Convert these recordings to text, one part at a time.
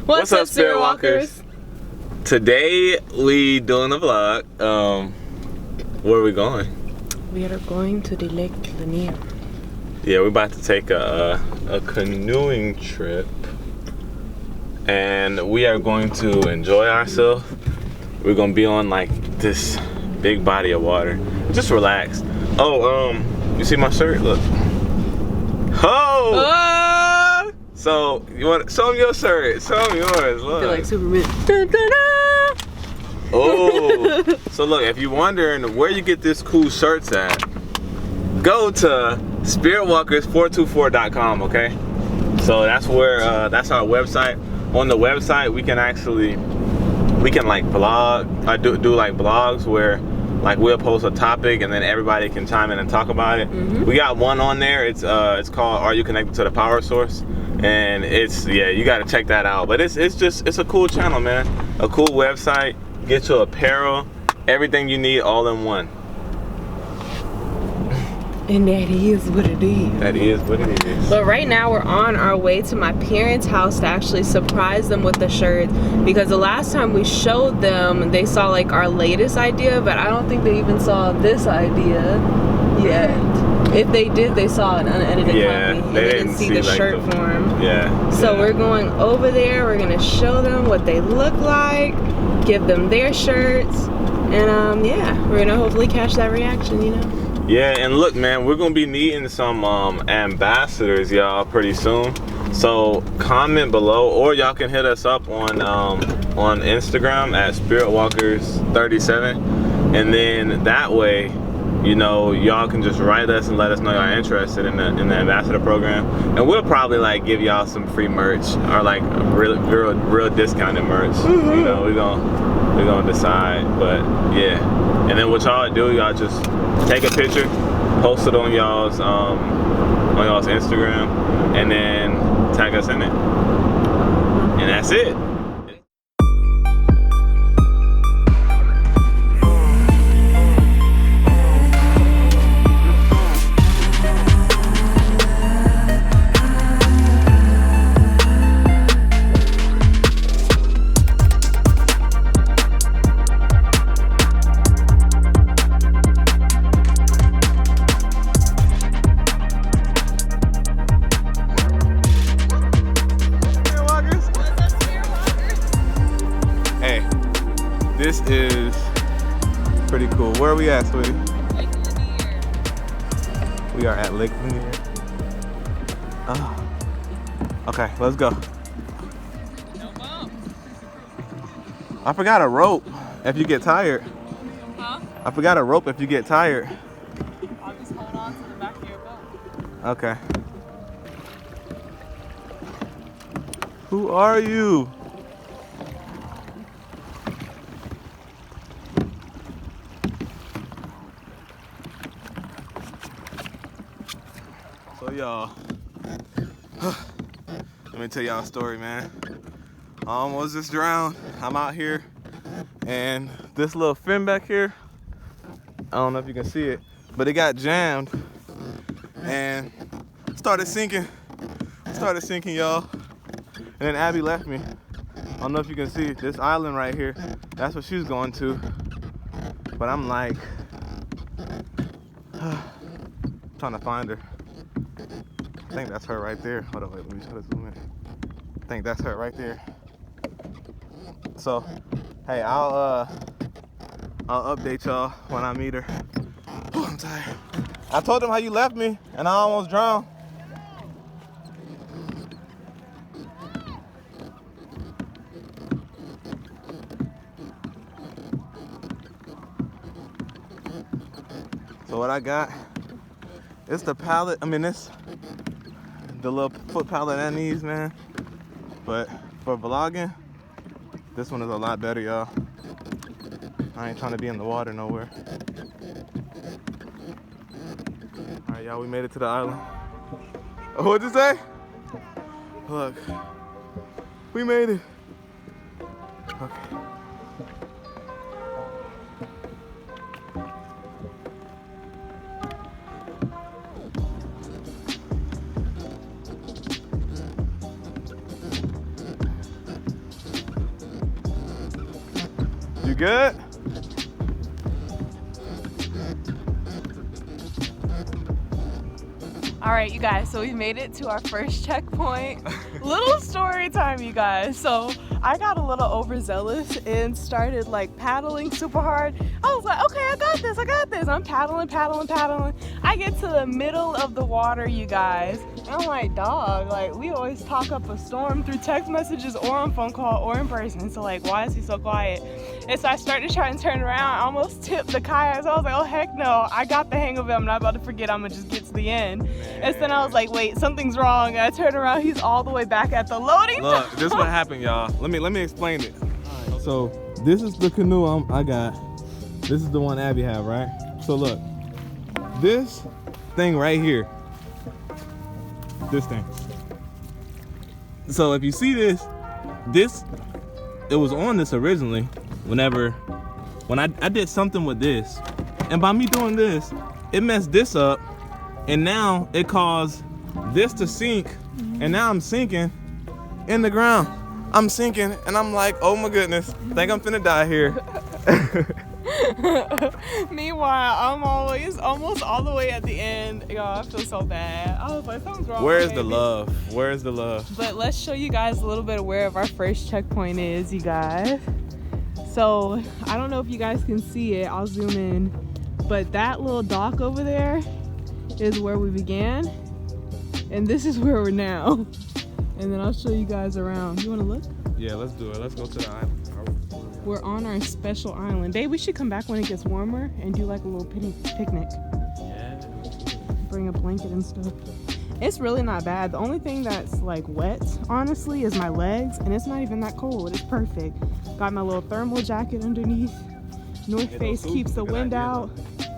What's up, Spirit Walkers? Today we doing a vlog. Where are we going? We are going to the Lake Lanier. Yeah, we're about to take a canoeing trip, and we are going to enjoy ourselves. We're gonna be on like this big body of water. Just relax. Oh, you see my shirt? Look. Oh! So you want to show them your shirt? Show them yours. Look. I feel like Superman. Oh, so look, if you're wondering where you get this cool shirts at, go to spiritwalkers424.com, okay? So that's where, that's our website. On the website, we can like blog, do like blogs where like we'll post a topic and then everybody can chime in and talk about it. We got one on there, it's called Are You Connected to the Power Source? And yeah, you gotta check that out. But it's a cool channel, man. A cool website. Get your apparel, everything you need all in one. And that is what it is. That is what it is. But right now we're on our way to my parents' house to actually surprise them with the shirts, because the last time we showed them, they saw like our latest idea, but I don't think they even saw this idea yet. If they did, they saw an unedited copy. They didn't see the like shirt form. Yeah. So we're going over there. We're gonna show them what they look like, give them their shirts, and yeah, we're gonna hopefully catch that reaction, you know. Yeah, and look, man, we're gonna be needing some ambassadors, y'all, pretty soon. So comment below, or y'all can hit us up on Instagram at spiritwalkers37, and then that way, you know, y'all can just write us and let us know y'all interested in the ambassador program, and we'll probably like give y'all some free merch or like real discounted merch. You know, we're gonna decide, but yeah. And then what y'all do, y'all just take a picture, post it on y'all's Instagram, and then tag us in it, and that's it. This is pretty cool. Where are we at, sweetie? Lake Lanier. We are at Lake Lanier. Oh. Okay, let's go. No bump. I forgot a rope if you get tired. Huh? I forgot a rope if you get tired. I'll just hold on to the back of your boat. Okay. Who are you? So y'all, let me tell y'all a story, man. I almost just drowned. I'm out here, and this little fin back here, I don't know if you can see it, but it got jammed and started sinking, y'all. And then Abby left me. I don't know if you can see this island right here. That's what she's going to. But I'm like, trying to find her. I think that's her right there. Hold on, wait, let me try to zoom in. I think that's her right there. So, hey, I'll update y'all when I meet her. Oh, I'm tired. I told them how you left me, and I almost drowned. So what I got, it's the pallet. I mean, it's the little foot pallet and these, man. But for vlogging, this one is a lot better, y'all. I ain't trying to be in the water nowhere. All right, y'all, we made it to the island. Oh, what'd you say? Look, we made it. Okay. You good? All right, you guys, so we made it to our first checkpoint. Little story time, you guys. So I got a little overzealous and started like paddling super hard. I was like, okay, I got this. I'm paddling. I get to the middle of the water, you guys. And I'm like, dog, like we always talk up a storm through text messages or on phone call or in person. So like, why is he so quiet? And so I started to try and turn around. I almost tipped the kayak. So I was like, oh heck no, I got the hang of it. I'm not about to forget. I'm gonna just get to the end. And then I was like, wait, something's wrong. And I turned around, he's all the way back at the loading dock. Look, this is what happened, y'all. Let me explain it. So this is the canoe I got. This is the one Abby have, right? So look, this thing right here, this thing. So if you see this, it was on this originally when I did something with this. And by me doing this, it messed this up. And now it caused this to sink, and now I'm sinking in the ground. I'm sinking, and I'm like, oh my goodness, think I'm finna die here. Meanwhile, I'm always almost all the way at the end. Y'all, I feel so bad. I was like, something's wrong. Where's the love? Where's the love? But let's show you guys a little bit of where our first checkpoint is, you guys. So I don't know if you guys can see it. I'll zoom in. But that little dock over there is where we began, and this is where we're now. And then I'll show you guys around. You want to look? Yeah, let's do it. Let's go to the island. We're on our special island. Babe, we should come back when it gets warmer and do like a little picnic. Yeah. Bring a blanket and stuff. It's really not bad. The only thing that's like wet, honestly, is my legs, and it's not even that cold. It's perfect. Got my little thermal jacket underneath. North Face keeps the wind out.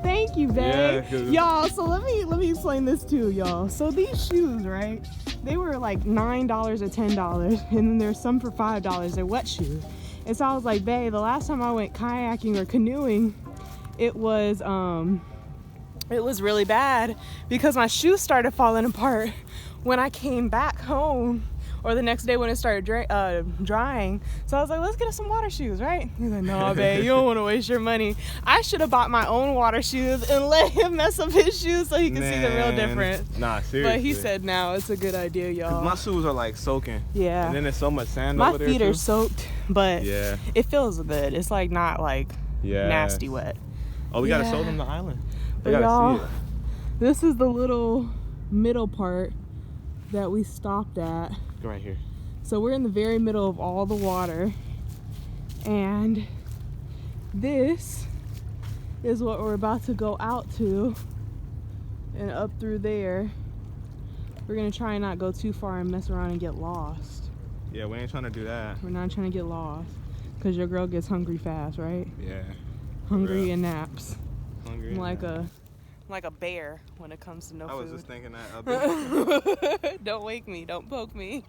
Thank you, babe. Yeah, y'all, so let me explain this too, y'all. So these shoes, right? They were like $9 or $10, and then there's some for $5. They're wet shoes. And so I was like, babe, the last time I went kayaking or canoeing, it was really bad because my shoes started falling apart when I came back home, or the next day when it started drying. So I was like, let's get us some water shoes, right? He's like, no, babe, you don't want to waste your money. I should have bought my own water shoes and let him mess up his shoes so he can see the real difference. Nah, seriously. But he said, no, it's a good idea, y'all. My shoes are like soaking. Yeah. And then there's so much sand my over there. My feet are soaked, but yeah, it feels good. It's like not like nasty wet. Oh, we gotta show them the island. They but gotta see it. This is the little middle part that we stopped at. Go right here. So we're in the very middle of all the water, and this is what we're about to go out to, and up through there. We're gonna try and not go too far and mess around and get lost. Yeah, we ain't trying to do that. We're not trying to get lost, because your girl gets hungry fast, right? Yeah. Hungry and naps. Hungry. Like a bear when it comes to no food. I was just thinking that. Don't wake me, don't poke me.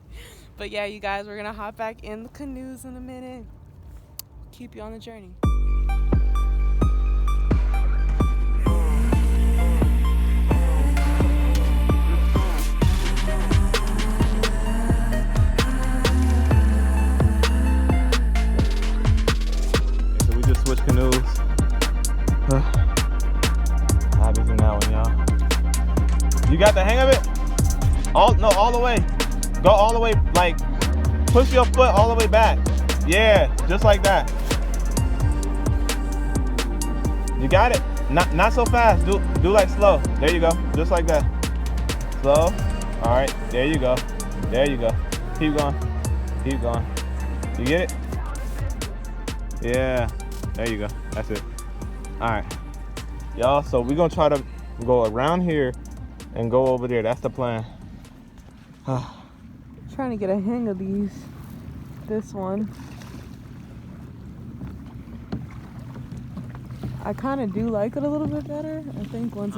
But yeah, you guys, we're gonna hop back in the canoes in a minute. Keep you on the journey. So we just switched canoes. Obviously now one, y'all. You got the hang of it? All the way. Go all the way, like, push your foot all the way back. Yeah, just like that. You got it. Not so fast. Do like slow. There you go. Just like that. Slow. All right. There you go. There you go. Keep going. Keep going. You get it? Yeah. There you go. That's it. All right. Y'all, so we're gonna try to go around here and go over there. That's the plan. Trying to get a hang of this one. I kind of do like it a little bit better. I think once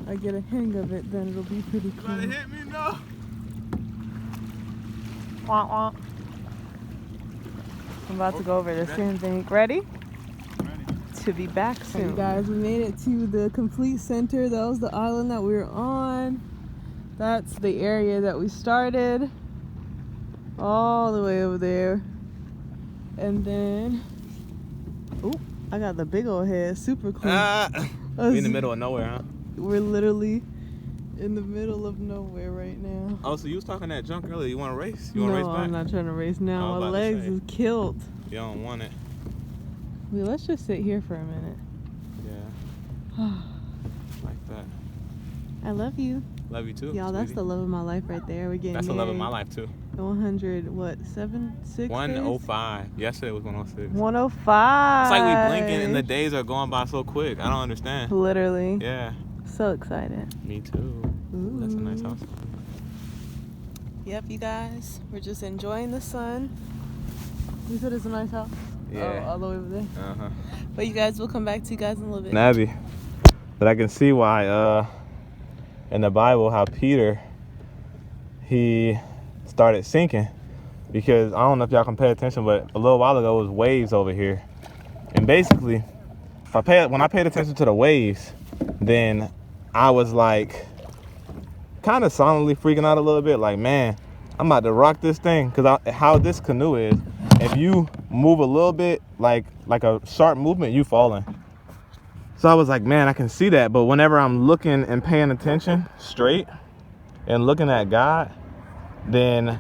I get a hang of it, then it'll be pretty cool. You gotta hit me, no. Wah, wah. I'm about to go over the sand bank. Ready? To be back soon. Hey guys, we made it to the complete center. That was the island that we were on. That's the area that we started, all the way over there. And then Ooh, I got the big old head. Super cool. We in the middle of nowhere, huh? We're literally in the middle of nowhere right now. Oh, so you was talking that junk earlier. You want to race? You want to race back? No, I'm not trying to race now. My legs is killed. You don't want it. Wait, let's just sit here for a minute. Yeah. Like that. I love you. Love you too. Y'all, that's the love of my life right there. We're getting That's married. the love of my life too. 100, what, 6 105. Yesterday was 106. 105. It's like we blinking and the days are going by so quick. I don't understand. Literally. Yeah. So excited. Me too. Ooh, that's a nice house. Yep, you guys. We're just enjoying the sun. You said it's a nice house? Yeah. Oh, all the way over there? Uh-huh. But you guys, we'll come back to you guys in a little bit. Nabby. But I can see why in the Bible how Peter, he started sinking, because I don't know if y'all can pay attention, but a little while ago it was waves over here, and basically when I paid attention to the waves, then I was like kind of silently freaking out a little bit, like, man, I'm about to rock this thing, because how this canoe is, if you move a little bit, like a sharp movement, you falling. So I was like, man, I can see that. But whenever I'm looking and paying attention straight and looking at God, then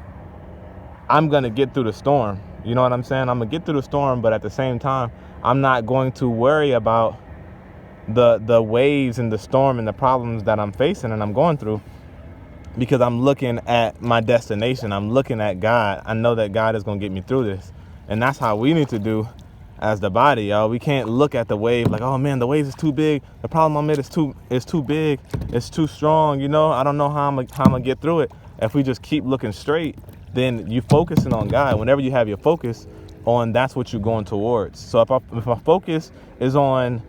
I'm going to get through the storm. You know what I'm saying? I'm going to get through the storm, but at the same time, I'm not going to worry about the waves and the storm and the problems that I'm facing and I'm going through, because I'm looking at my destination. I'm looking at God. I know that God is going to get me through this. And that's how we need to do as the body, y'all. We can't look at the wave like, oh man, the wave is too big. The problem I'm in is too big. It's too strong. You know, I don't know how I'm gonna get through it. If we just keep looking straight, then you focusing on God. Whenever you have your focus on, that's what you're going towards. So if my focus is on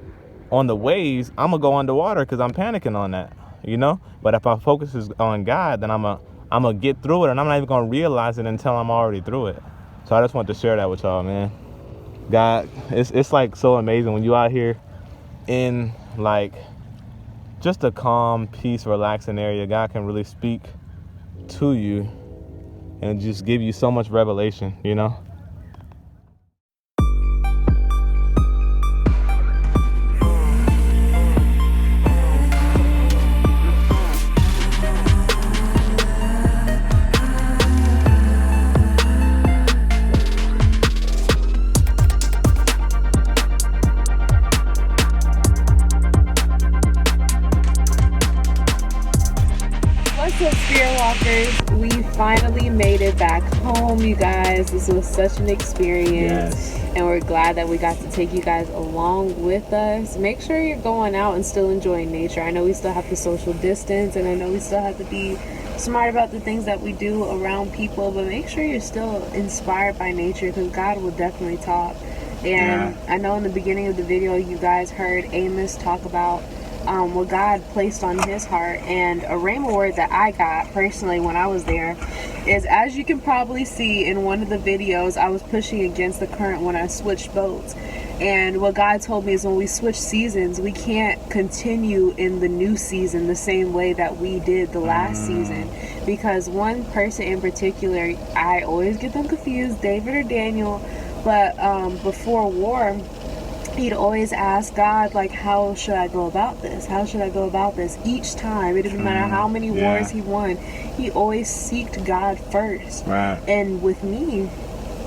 the waves, I'm gonna go underwater because I'm panicking on that. You know. But if my focus is on God, then I'm gonna get through it, and I'm not even gonna realize it until I'm already through it. So I just want to share that with y'all, man. God, it's like so amazing when you out here in like just a calm, peace, relaxing area. God can really speak to you and just give you so much revelation, you know? We finally made it back home, you guys. This was such an experience. Yes. And we're glad that we got to take you guys along with us. Make sure you're going out and still enjoying nature. I know we still have to social distance, and I know we still have to be smart about the things that we do around people, but make sure you're still inspired by nature, because God will definitely talk. And I know in the beginning of the video you guys heard Amos talk about what God placed on his heart, and a rhema word that I got personally when I was there is, as you can probably see in one of the videos, I was pushing against the current when I switched boats. And what God told me is, when we switch seasons, we can't continue in the new season the same way that we did the last season, because one person in particular, I always get them confused, David or Daniel, but before war, he'd always ask God, like, how should I go about this? How should I go about this? Each time, it didn't matter how many wars he won, he always seeked God first. Right. And with me,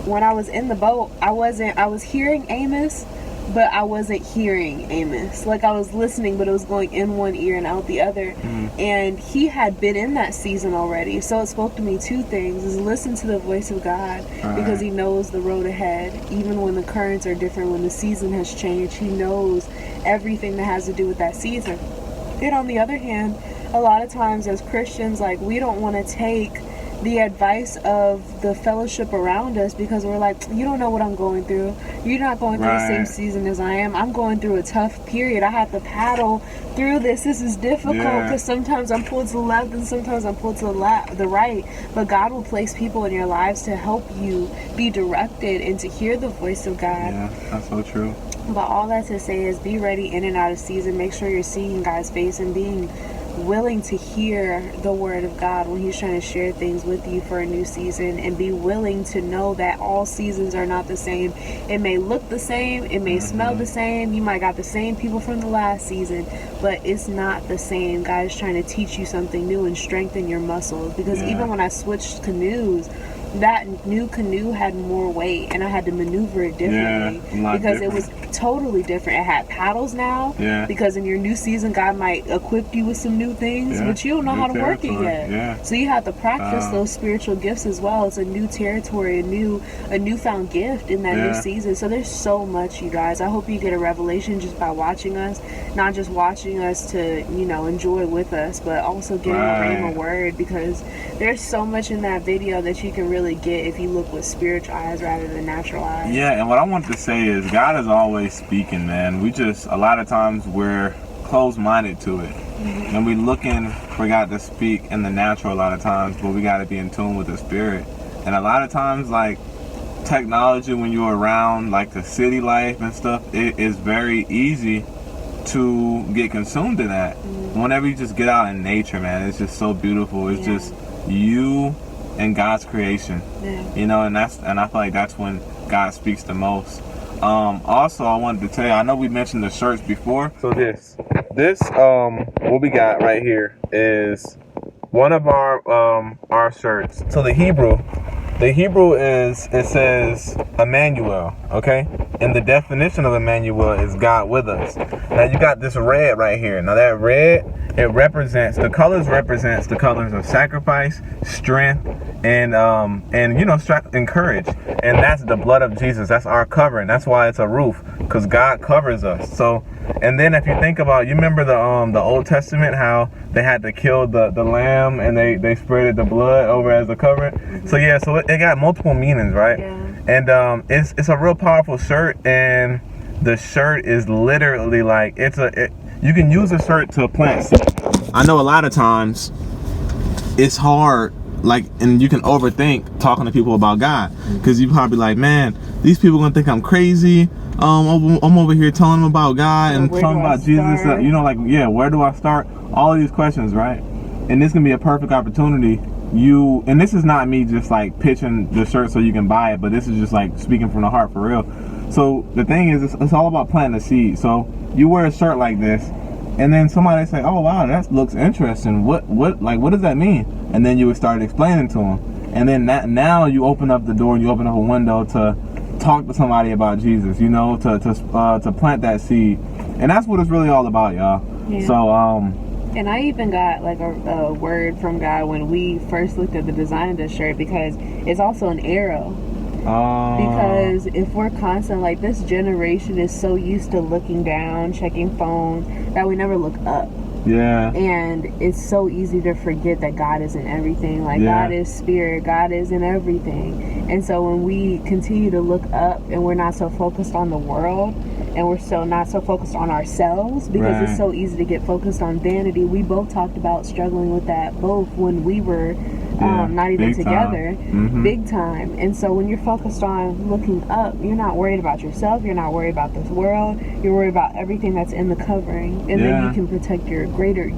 when I was in the boat, I was hearing Amos, but I wasn't hearing Amos. Like, I was listening, but it was going in one ear and out the other. And he had been in that season already. So it spoke to me two things: is listen to the voice of God, because he knows the road ahead. Even when the currents are different, when the season has changed, he knows everything that has to do with that season. And on the other hand, a lot of times as Christians, like, we don't want to take the advice of the fellowship around us, because we're like, you don't know what I'm going through. You're not going through the same season as I am. I'm going through a tough period. I have to paddle through this. This is difficult, because sometimes I'm pulled to the left and sometimes I'm pulled to the right. But God will place people in your lives to help you be directed and to hear the voice of God. Yeah, that's so true. But all that to say is, be ready in and out of season. Make sure you're seeing God's face and being willing to hear the word of God when he's trying to share things with you for a new season, and be willing to know that all seasons are not the same. It may look the same, it may smell the same, you might got the same people from the last season, but it's not the same. God is trying to teach you something new and strengthen your muscles, because even when I switched canoes, that new canoe had more weight and I had to maneuver it differently because it was totally different. It had paddles now because in your new season God might equip you with some new things, but you don't know how to work it yet. So you have to practice those spiritual gifts as well. It's a new territory, a newfound gift in that new season. So there's so much, you guys. I hope you get a revelation just by watching us, not just watching us to, you know, enjoy with us, but also getting a rhema word, because there's so much in that video that you can really get if you look with spiritual eyes rather than natural eyes. Yeah, and what I want to say is God is always speaking, man. We just, a lot of times we're closed-minded to it. And we looking for God to speak in the natural a lot of times, but we got to be in tune with the spirit. And a lot of times, like, technology, when you're around, like, the city life and stuff, it is very easy to get consumed in that. Whenever you just get out in nature, man, it's just so beautiful. It's just you and God's creation, you know, and I feel like that's when God speaks the most. Also, I wanted to tell you, I know we mentioned the shirts before. So this what we got right here is one of our shirts. So the Hebrew is, it says Emmanuel, okay? And the definition of Emmanuel is God with us. Now you got this red right here. Now that red, the colors represents the colors of sacrifice, strength, and you know, and courage. And that's the blood of Jesus. That's our covering. That's why it's a roof, because God covers us. So, and then if you think about, you remember the Old Testament, how they had to kill the lamb and they spreaded the blood over as a covering. So yeah, so it got multiple meanings, right? And it's a real powerful shirt, and the shirt is literally like, you can use a shirt to plant seeds. I know a lot of times it's hard, like, and you can overthink talking to people about God, because you probably like, man, these people gonna think I'm crazy. I'm over here telling them about God and telling them about Jesus. You know, like, yeah, where do I start? All of these questions, right? And this can be a perfect opportunity. And this is not me just like pitching the shirt so you can buy it, but this is just like speaking from the heart for real. So the thing is, it's all about planting a seed. So you wear a shirt like this, and then somebody say, oh wow, that looks interesting. What does that mean? And then you would start explaining to them. And then now you open up the door, you open up a window to talk to somebody about Jesus, you know, to plant that seed. And that's what it's really all about, y'all. So and I even got like a word from God when we first looked at the design of this shirt, because it's also an arrow. Because if we're constant, like, this generation is so used to looking down, checking phones, that we never look up. And it's so easy to forget that God is in everything. Like, God is spirit, God is in everything. And so when we continue to look up and we're not so focused on the world, and we're still not so focused on ourselves, because it's so easy to get focused on vanity. We both talked about struggling with that both when we were not even together, big time. And so when you're focused on looking up, you're not worried about yourself, you're not worried about this world, you're worried about everything that's in the covering. And then you can protect greater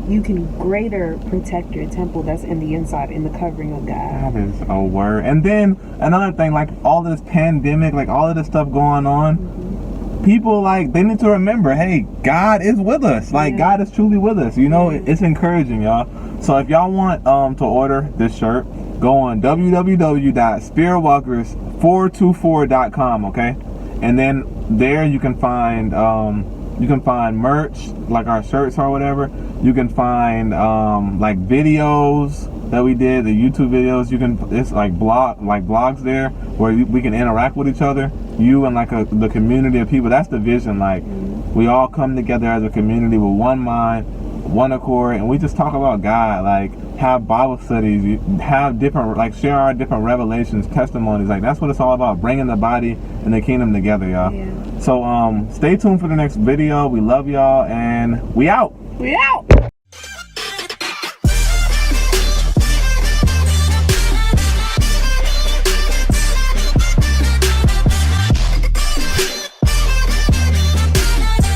protect your temple that's in the inside, in the covering of God. That is a word. And then another thing, like, all this pandemic, like all of this stuff going on, people, like, they need to remember, hey, God is with us. Like, God is truly with us. You know, it's encouraging, y'all. So if y'all want to order this shirt, go on www.spiritwalkers424.com, okay? And then there you can find merch, like our shirts or whatever. You can find like videos that we did, the YouTube videos. It's like blogs there where we can interact with each other, you and like the community of people. That's the vision. Like, we all come together as a community with one mind, one accord, and we just talk about God, like have Bible studies, have different, like, share our different revelations, testimonies. Like, that's what it's all about, bringing the body and the kingdom together, y'all. So stay tuned for the next video. We love y'all, and we out.